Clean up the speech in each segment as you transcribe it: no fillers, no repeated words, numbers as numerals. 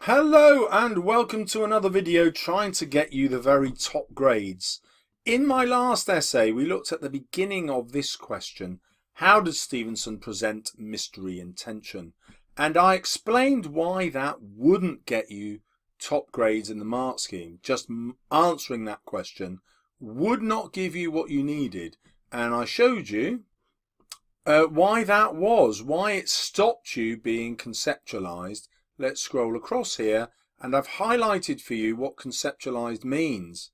Hello and welcome to another video trying to get you the very top grades. In my last essay we looked at the beginning of this question: how does Stevenson present mystery and tension? And I explained why that wouldn't get you top grades in the mark scheme. Just answering that question would not give you what you needed, and I showed you why that was, why it stopped you being conceptualized. Let's scroll across here, and I've highlighted for you what conceptualized means.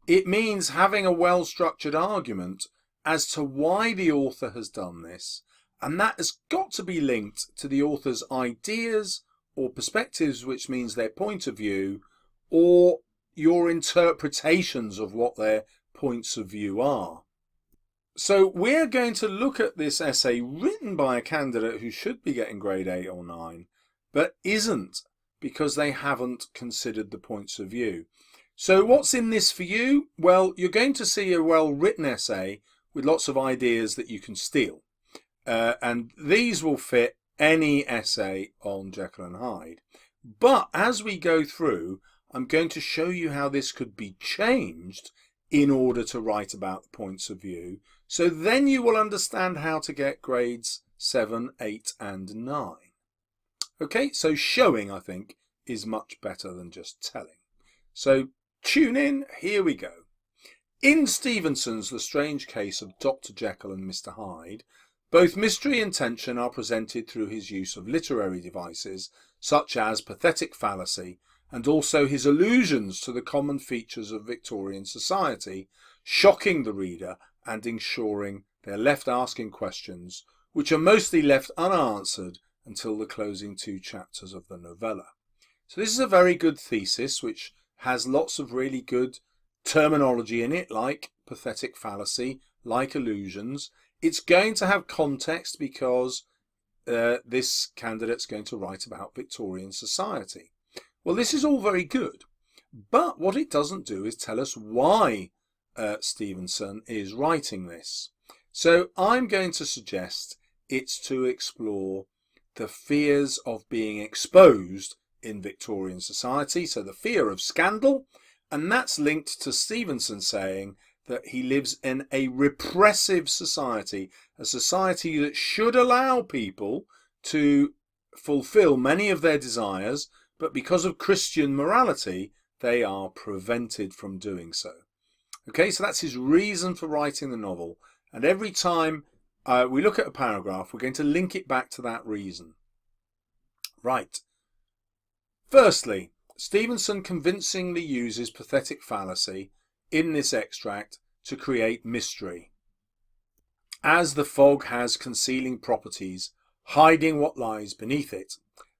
It means having a well-structured argument as to why the author has done this, and that has got to be linked to the author's ideas or perspectives, which means their point of view, or your interpretations of what their points of view are. So we're going to look at this essay written by a candidate who should be getting grade 8 or 9, but isn't, because they haven't considered the points of view. So what's in this for you? Well, you're going to see a well-written essay with lots of ideas that you can steal. And these will fit any essay on Jekyll and Hyde. But as we go through, I'm going to show you how this could be changed in order to write about the points of view. So then you will understand how to get grades 7, 8 and 9. Okay, so showing, I think, is much better than just telling. So tune in, here we go. In Stevenson's The Strange Case of Dr. Jekyll and Mr. Hyde, both mystery and tension are presented through his use of literary devices such as pathetic fallacy, and also his allusions to the common features of Victorian society, shocking the reader and ensuring they're left asking questions which are mostly left unanswered until the closing 2 chapters of the novella. So this is a very good thesis which has lots of really good terminology in it, like pathetic fallacy, like allusions. It's going to have context because this candidate's going to write about Victorian society. Well, this is all very good, but what it doesn't do is tell us why Stevenson is writing this. So I'm going to suggest it's to explore the fears of being exposed in Victorian society, so the fear of scandal, and that's linked to Stevenson saying that he lives in a repressive society, a society that should allow people to fulfill many of their desires, but because of Christian morality, they are prevented from doing so. Okay, so that's his reason for writing the novel, and every time we look at a paragraph, we're going to link it back to that reason. Right. Firstly, Stevenson convincingly uses pathetic fallacy in this extract to create mystery. As the fog has concealing properties, hiding what lies beneath it,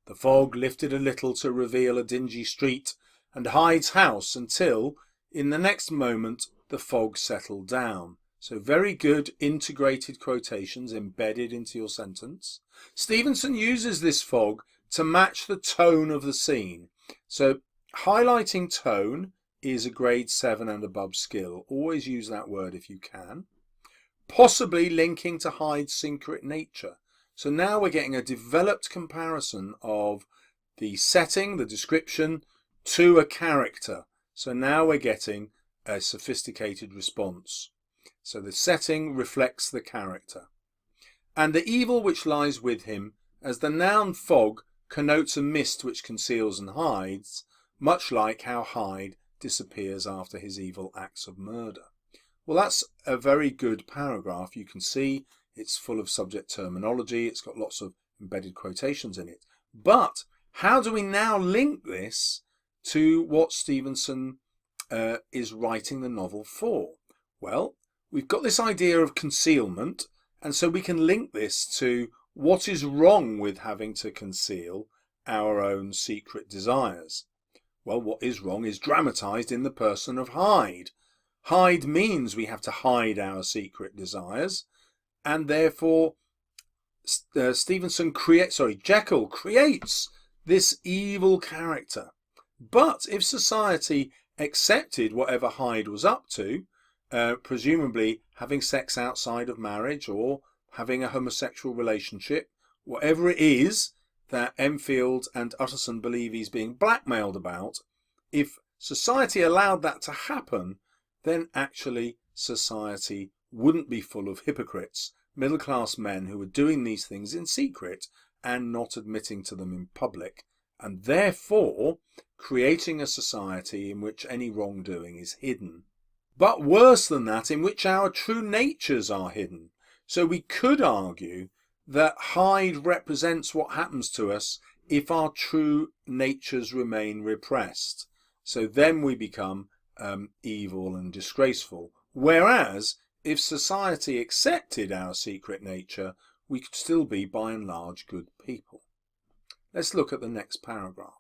the fog lifted a little to reveal a dingy street and Hyde's house until, in the next moment, the fog settled down. So very good integrated quotations embedded into your sentence. Stevenson uses this fog to match the tone of the scene. So highlighting tone is a grade 7 and above skill. Always use that word if you can. Possibly linking to Hyde's secret nature. So now we're getting a developed comparison of the setting, the description, to a character. So now we're getting a sophisticated response. So the setting reflects the character. And the evil which lies with him, as the noun fog connotes a mist which conceals and hides, much like how Hyde disappears after his evil acts of murder. Well, that's a very good paragraph. You can see it's full of subject terminology. It's got lots of embedded quotations in it. But how do we now link this to what Stevenson is writing the novel for? Well, we've got this idea of concealment, and so we can link this to what is wrong with having to conceal our own secret desires. Well, what is wrong is dramatized in the person of Hyde. Hyde means we have to hide our secret desires, and therefore Jekyll creates this evil character. But if society accepted whatever Hyde was up to, presumably having sex outside of marriage or having a homosexual relationship, whatever it is, that Enfield and Utterson believe he's being blackmailed about, if society allowed that to happen, then actually society wouldn't be full of hypocrites, middle-class men who are doing these things in secret and not admitting to them in public, and therefore creating a society in which any wrongdoing is hidden. But worse than that, in which our true natures are hidden. So we could argue that Hyde represents what happens to us if our true natures remain repressed. So then we become evil and disgraceful. Whereas if society accepted our secret nature, we could still be by and large good people. Let's look at the next paragraph.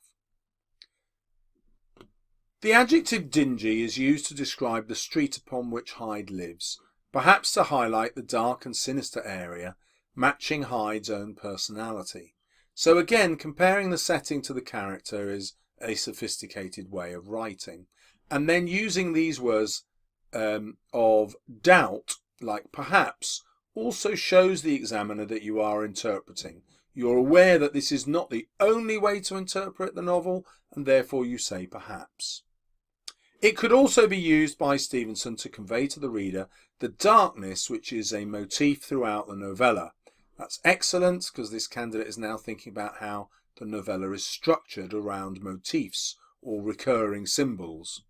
The adjective dingy is used to describe the street upon which Hyde lives, perhaps to highlight the dark and sinister area, matching Hyde's own personality. So again, comparing the setting to the character is a sophisticated way of writing. And then using these words of doubt, like perhaps, also shows the examiner that you are interpreting. You're aware that this is not the only way to interpret the novel, and therefore you say perhaps. It could also be used by Stevenson to convey to the reader the darkness which is a motif throughout the novella. That's excellent, because this candidate is now thinking about how the novella is structured around motifs or recurring symbols,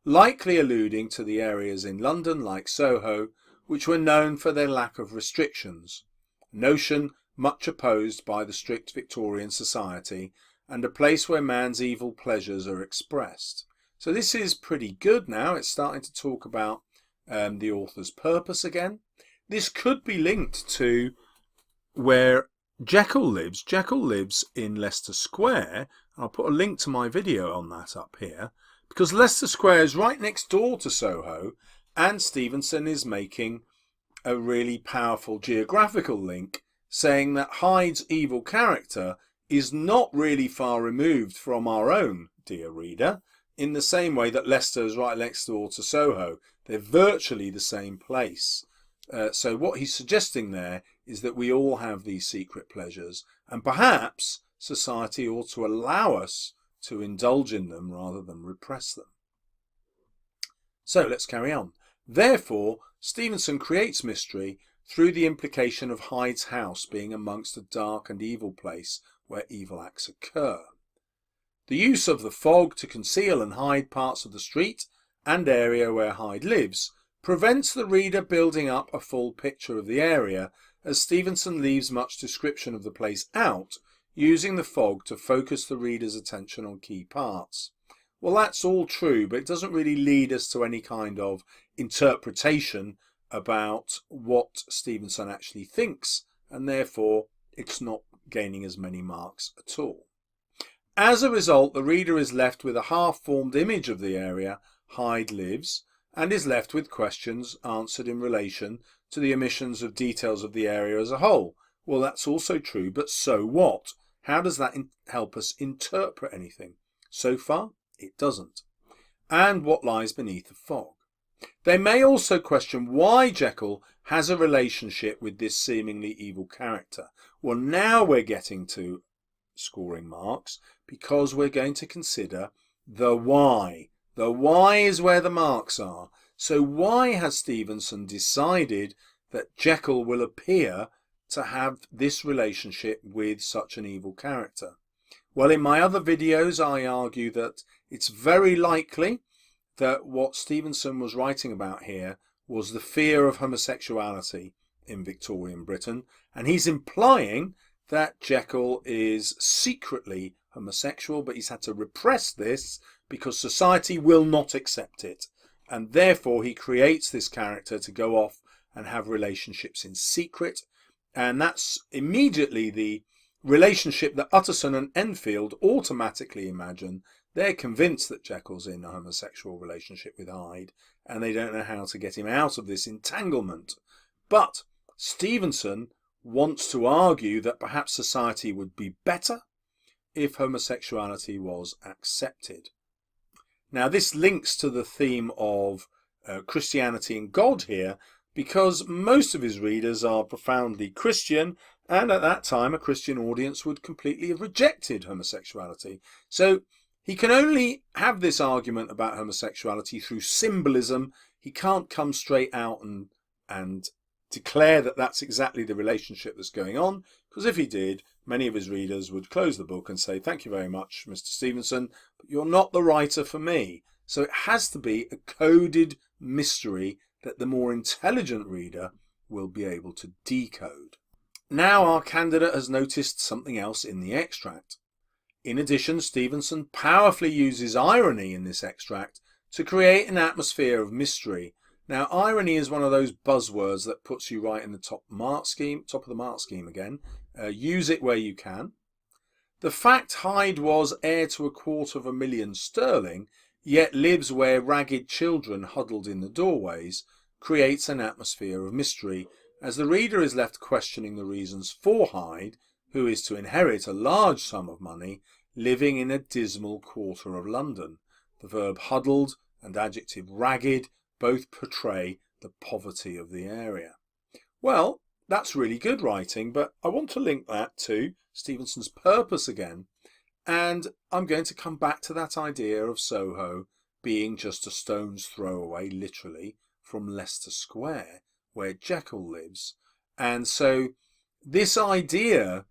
likely alluding to the areas in London like Soho which were known for their lack of restrictions, a notion much opposed by the strict Victorian society, and a place where man's evil pleasures are expressed. So this is pretty good now. It's starting to talk about the author's purpose again. This could be linked to where Jekyll lives. Jekyll lives in Leicester Square. I'll put a link to my video on that up here, because Leicester Square is right next door to Soho, and Stevenson is making a really powerful geographical link, saying that Hyde's evil character is not really far removed from our own, dear reader, in the same way that Leicester is right next door to Soho. They're virtually the same place. So what he's suggesting there is that we all have these secret pleasures, and perhaps society ought to allow us to indulge in them rather than repress them. So let's carry on. Therefore, Stevenson creates mystery through the implication of Hyde's house being amongst a dark and evil place where evil acts occur. The use of the fog to conceal and hide parts of the street and area where Hyde lives prevents the reader building up a full picture of the area, as Stevenson leaves much description of the place out, using the fog to focus the reader's attention on key parts. Well, that's all true, but it doesn't really lead us to any kind of interpretation about what Stevenson actually thinks, and therefore it's not gaining as many marks at all. As a result, the reader is left with a half-formed image of the area Hyde lives, and is left with questions answered in relation to the omissions of details of the area as a whole. Well, that's also true, but so what? How does that help us interpret anything? So far, it doesn't. And what lies beneath the fog? They may also question why Jekyll has a relationship with this seemingly evil character. Well, now we're getting to scoring marks, because we're going to consider the why. The why is where the marks are. So why has Stevenson decided that Jekyll will appear to have this relationship with such an evil character? Well, in my other videos I argue that it's very likely that what Stevenson was writing about here was the fear of homosexuality in Victorian Britain, and he's implying that Jekyll is secretly homosexual, but he's had to repress this because society will not accept it, and therefore he creates this character to go off and have relationships in secret, and that's immediately the relationship that Utterson and Enfield automatically imagine. They're convinced that Jekyll's in a homosexual relationship with Hyde, and they don't know how to get him out of this entanglement. But Stevenson wants to argue that perhaps society would be better if homosexuality was accepted. Now, this links to the theme of Christianity and God here, because most of his readers are profoundly Christian, And at that time, a Christian audience would completely have rejected homosexuality. So he can only have this argument about homosexuality through symbolism. He can't come straight out and declare that that's exactly the relationship that's going on, because if he did, many of his readers would close the book and say, thank you very much, Mr. Stevenson, but you're not the writer for me. So it has to be a coded mystery that the more intelligent reader will be able to decode. Now our candidate has noticed something else in the extract. In addition, Stevenson powerfully uses irony in this extract to create an atmosphere of mystery. Now, irony is one of those buzzwords that puts you right in the top of the mark scheme again. Use it where you can. The fact Hyde was heir to £250,000 yet lives where ragged children huddled in the doorways, creates an atmosphere of mystery, as the reader is left questioning the reasons for Hyde, who is to inherit a large sum of money, living in a dismal quarter of London. The verb huddled and adjective ragged both portray the poverty of the area. Well, that's really good writing, but I want to link that to Stevenson's purpose again, and I'm going to come back to that idea of Soho being just a stone's throw away, literally, from Leicester Square, where Jekyll lives. And so this idea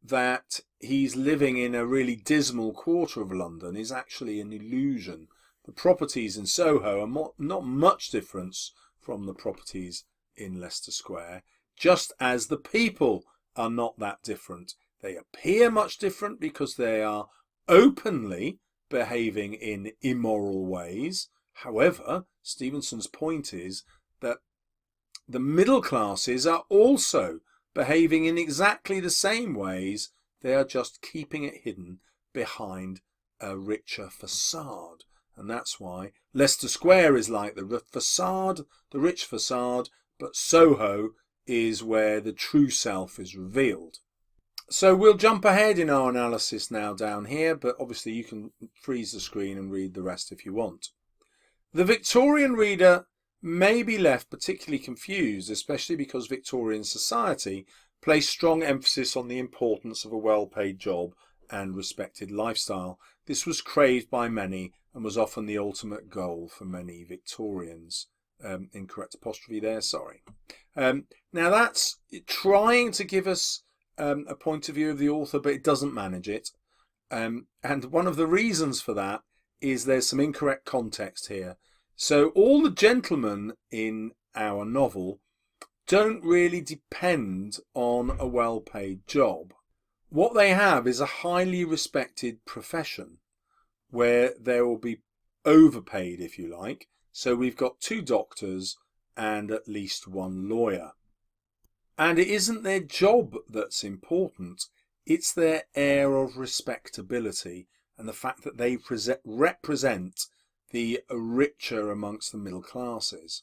that he's living in a really dismal quarter of London is actually an illusion. The properties in Soho are not much difference from the properties in Leicester Square, just as the people are not that different. They appear much different because they are openly behaving in immoral ways. However, Stevenson's point is that the middle classes are also behaving in exactly the same ways. They are just keeping it hidden behind a richer facade. And that's why Leicester Square is like the facade, the rich facade, but Soho is where the true self is revealed. So we'll jump ahead in our analysis now down here, but obviously you can freeze the screen and read the rest if you want. The Victorian reader may be left particularly confused, especially because Victorian society placed strong emphasis on the importance of a well-paid job and respected lifestyle. This was craved by many and was often the ultimate goal for many Victorians. Incorrect apostrophe there, sorry. Now that's trying to give us a point of view of the author, but it doesn't manage it. And one of the reasons for that is there's some incorrect context here. So all the gentlemen in our novel don't really depend on a well-paid job. What they have is a highly respected profession where they will be overpaid, if you like. So we've got 2 doctors and at least 1 lawyer. And it isn't their job that's important, it's their air of respectability and the fact that they represent the richer amongst the middle classes.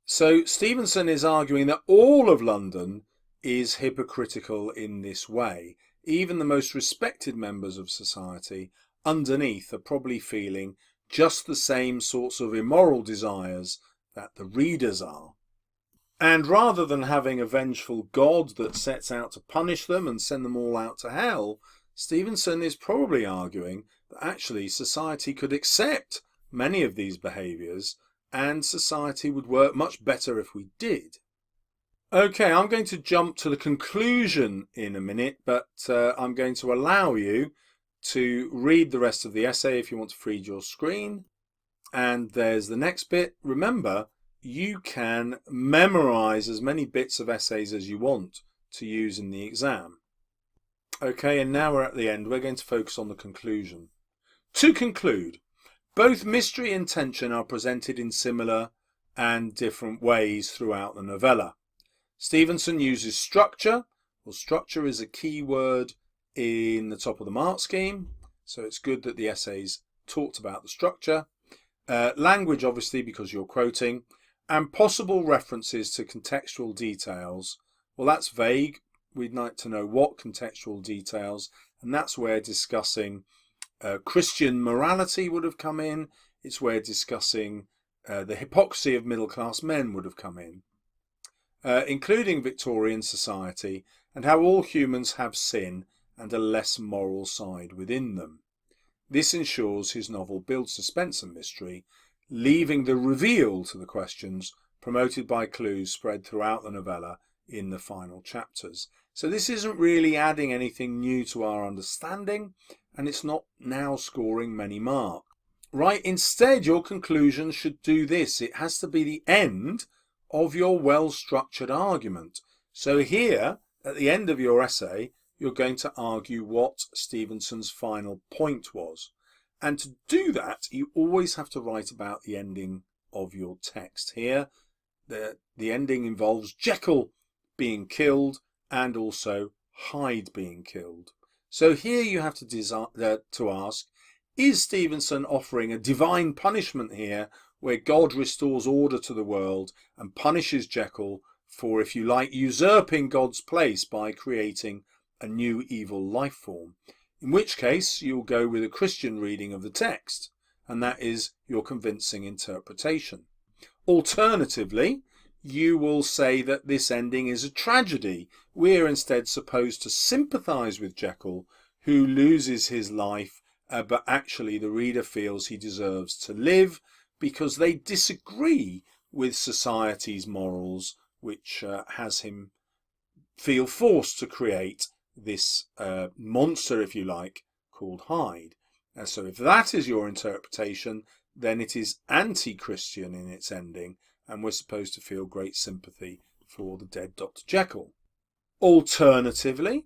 So Stevenson is arguing that all of London is hypocritical in this way. Even the most respected members of society underneath are probably feeling just the same sorts of immoral desires that the readers are. And rather than having a vengeful God that sets out to punish them and send them all out to hell, Stevenson is probably arguing that actually society could accept many of these behaviours and society would work much better if we did. Okay, I'm going to jump to the conclusion in a minute, but I'm going to allow you to read the rest of the essay if you want to freeze your screen. And there's the next bit. Remember, you can memorize as many bits of essays as you want to use in the exam. Okay, and now we're at the end. We're going to focus on the conclusion. To conclude, both mystery and tension are presented in similar and different ways throughout the novella. Stevenson uses structure. Well, structure is a key word in the top of the mark scheme, so it's good that the essay's talked about the structure. Language, obviously, because you're quoting, and possible references to contextual details. Well, that's vague. We'd like to know what contextual details, and that's where discussing Christian morality would have come in. It's where discussing the hypocrisy of middle-class men would have come in, including Victorian society and how all humans have sin and a less moral side within them. This ensures his novel builds suspense and mystery, leaving the reveal to the questions promoted by clues spread throughout the novella in the final chapters. So this isn't really adding anything new to our understanding, and it's not now scoring many marks. Right, instead your conclusion should do this. It has to be the end of your well-structured argument. So here, at the end of your essay, you're going to argue what Stevenson's final point was. And to do that, you always have to write about the ending of your text. Here, the ending involves Jekyll being killed and also Hyde being killed. So here you have to ask, is Stevenson offering a divine punishment here where God restores order to the world and punishes Jekyll for, if you like, usurping God's place by creating a new evil life form? In which case you'll go with a Christian reading of the text, and that is your convincing interpretation. Alternatively, you will say that this ending is a tragedy. We're instead supposed to sympathise with Jekyll, who loses his life, but actually the reader feels he deserves to live because they disagree with society's morals, which has him feel forced to create this monster, if you like, called Hyde. And so if that is your interpretation, then it is anti-Christian in its ending, and we're supposed to feel great sympathy for the dead Dr. Jekyll. Alternatively,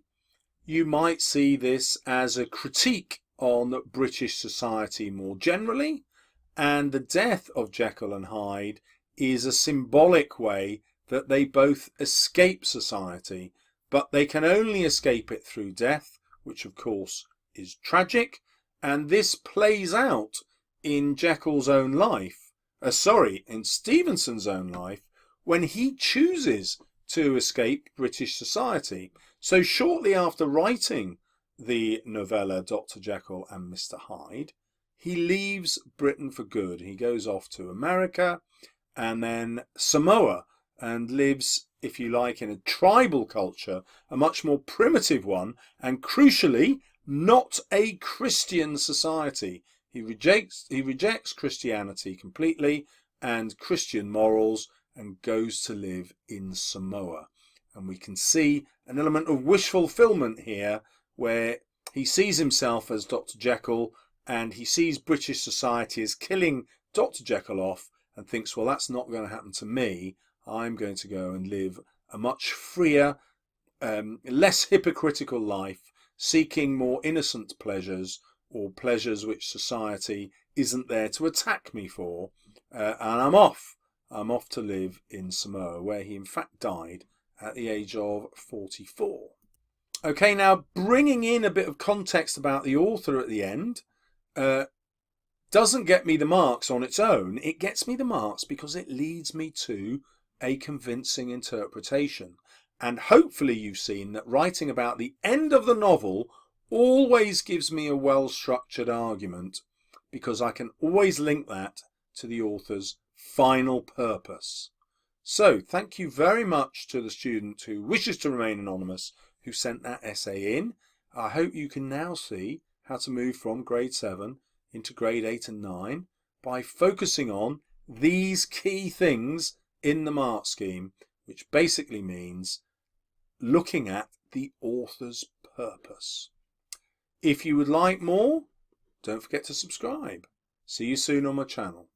you might see this as a critique on British society more generally, and the death of Jekyll and Hyde is a symbolic way that they both escape society, but they can only escape it through death, which of course is tragic, and this plays out in Jekyll's own life, in Stevenson's own life, when he chooses to escape British society. So shortly after writing the novella Dr. Jekyll and Mr. Hyde, he leaves Britain for good. He goes off to America and then Samoa and lives, if you like, in a tribal culture, a much more primitive one, and crucially, not a Christian society. He rejects Christianity completely and Christian morals and goes to live in Samoa. And we can see an element of wish fulfillment here, where he sees himself as Dr. Jekyll and he sees British society as killing Dr. Jekyll off and thinks, well, that's not going to happen to me. I'm going to go and live a much freer, less hypocritical life, seeking more innocent pleasures, or pleasures which society isn't there to attack me for. And I'm off to live in Samoa, where he in fact died at the age of 44. Okay, now bringing in a bit of context about the author at the end doesn't get me the marks on its own. It gets me the marks because it leads me to a convincing interpretation. And hopefully you've seen that writing about the end of the novel always gives me a well-structured argument, because I can always link that to the author's final purpose. So thank you very much to the student who wishes to remain anonymous who sent that essay in. I hope you can now see how to move from grade 7 into grade 8 and 9 by focusing on these key things in the mark scheme, which basically means looking at the author's purpose. If you would like more, don't forget to subscribe. See you soon on my channel.